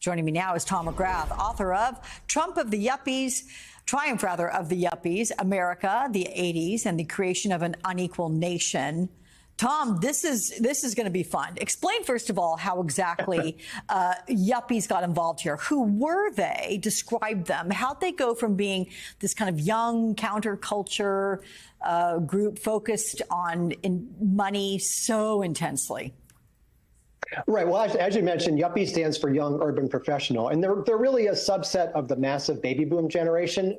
Joining me now is Tom McGrath, author of Triumph of the Yuppies, America, the 80s, and the Creation of an Unequal Nation. Tom, this is going to be fun. Explain, first of all, how exactly yuppies got involved here. Who were they? Describe them. How'd they go from being this kind of young counterculture group focused on money so intensely? Right. Well, as you mentioned, Yuppie stands for Young Urban Professional, and they're really a subset of the massive baby boom generation.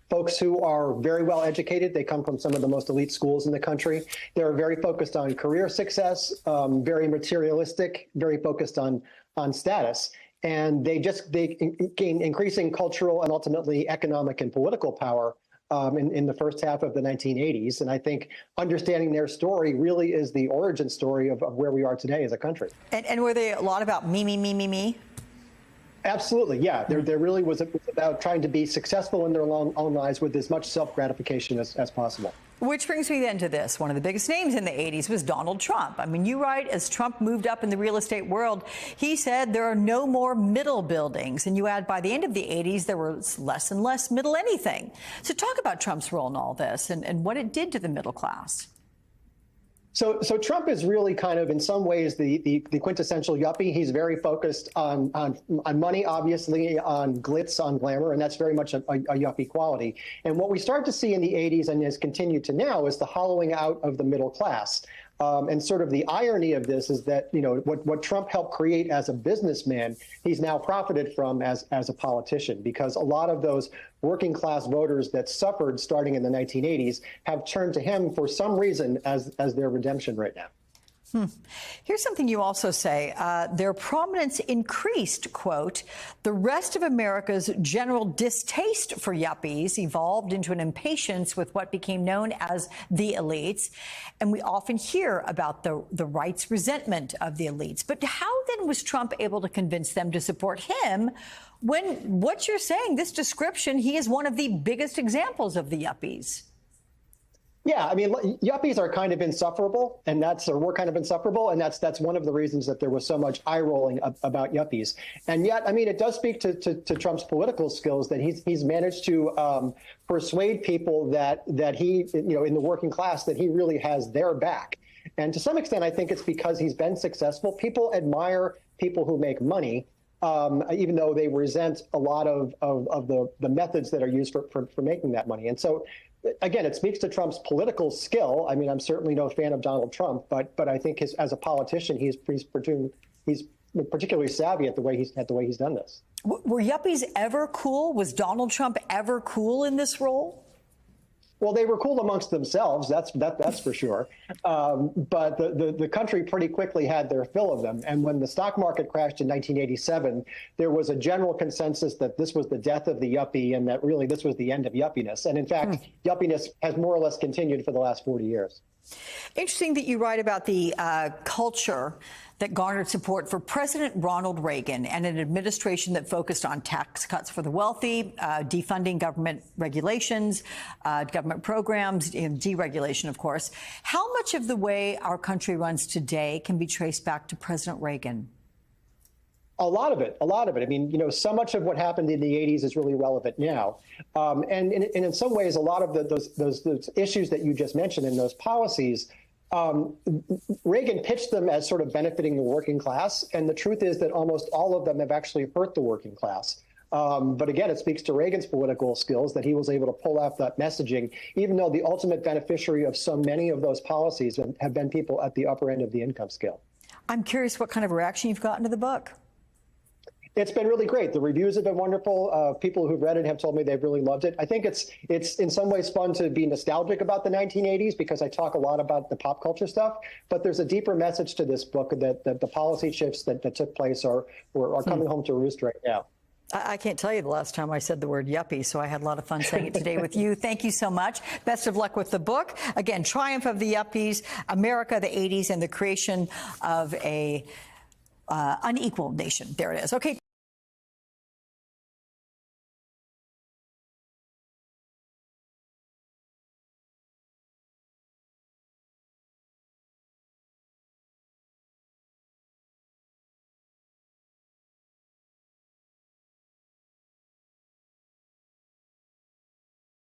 Folks who are very well educated. They come from some of the most elite schools in the country. They're very focused on career success, very materialistic, very focused on status. And they gain increasing cultural and ultimately economic and political power in the first half of the 1980s. And I think understanding their story really is the origin story of where we are today as a country. And were they a lot about me, me, me, me, me? Absolutely, yeah. There really was about trying to be successful in their own lives with as much self-gratification as possible. Which brings me then to this. One of the biggest names in the 80s was Donald Trump. I mean, you write, as Trump moved up in the real estate world, he said there are no more middle buildings. And you add, by the end of the 80s, there was less and less middle anything. So talk about Trump's role in all this and what it did to the middle class. So Trump is really kind of, in some ways, the quintessential yuppie. He's very focused on money, obviously, on glitz, on glamour, and that's very much a yuppie quality. And what we start to see in the 80s and has continued to now is the hollowing out of the middle class. And sort of the irony of this is that, you know, what Trump helped create as a businessman, he's now profited from as a politician, because a lot of those working class voters that suffered starting in the 1980s have turned to him for some reason as their redemption right now. Here's something you also say. Their prominence increased, quote, the rest of America's general distaste for yuppies evolved into an impatience with what became known as the elites. And we often hear about the right's resentment of the elites. But how then was Trump able to convince them to support him when what you're saying, this description, he is one of the biggest examples of the yuppies? Yeah, I mean, yuppies are kind of insufferable, and we're kind of insufferable, and that's one of the reasons that there was so much eye rolling about yuppies. And yet, I mean, it does speak to Trump's political skills that he's managed to persuade people that he, you know, in the working class, that he really has their back. And to some extent, I think it's because he's been successful. People admire people who make money, even though they resent a lot of the methods that are used for making that money. And so, again, it speaks to Trump's political skill. I mean, I'm certainly no fan of Donald Trump, but I think as a politician, he's particularly savvy at the way he's done this. Were yuppies ever cool? Was Donald Trump ever cool in this role? Well, they were cool amongst themselves, that's for sure. But the country pretty quickly had their fill of them. And when the stock market crashed in 1987, there was a general consensus that this was the death of the yuppie and that really this was the end of yuppiness. And in fact, yuppiness has more or less continued for the last 40 years. Interesting that you write about the culture that garnered support for President Ronald Reagan and an administration that focused on tax cuts for the wealthy, defunding government regulations, government programs, and deregulation, of course. How much of the way our country runs today can be traced back to President Reagan? A lot of it. I mean, you know, so much of what happened in the 80s is really relevant now. And in some ways, a lot of those issues that you just mentioned and those policies, Reagan pitched them as sort of benefiting the working class. And the truth is that almost all of them have actually hurt the working class. But again, it speaks to Reagan's political skills that he was able to pull off that messaging, even though the ultimate beneficiary of so many of those policies have been people at the upper end of the income scale. I'm curious what kind of reaction you've gotten to the book. It's been really great. The reviews have been wonderful. People who've read it have told me they've really loved it. I think it's in some ways fun to be nostalgic about the 1980s because I talk a lot about the pop culture stuff. But there's a deeper message to this book that the policy shifts that took place are coming home to roost right now. I can't tell you the last time I said the word yuppie, so I had a lot of fun saying it today with you. Thank you so much. Best of luck with the book. Again, Triumph of the Yuppies, America, the 80s, and the Creation of a Unequal Nation. There it is. Okay.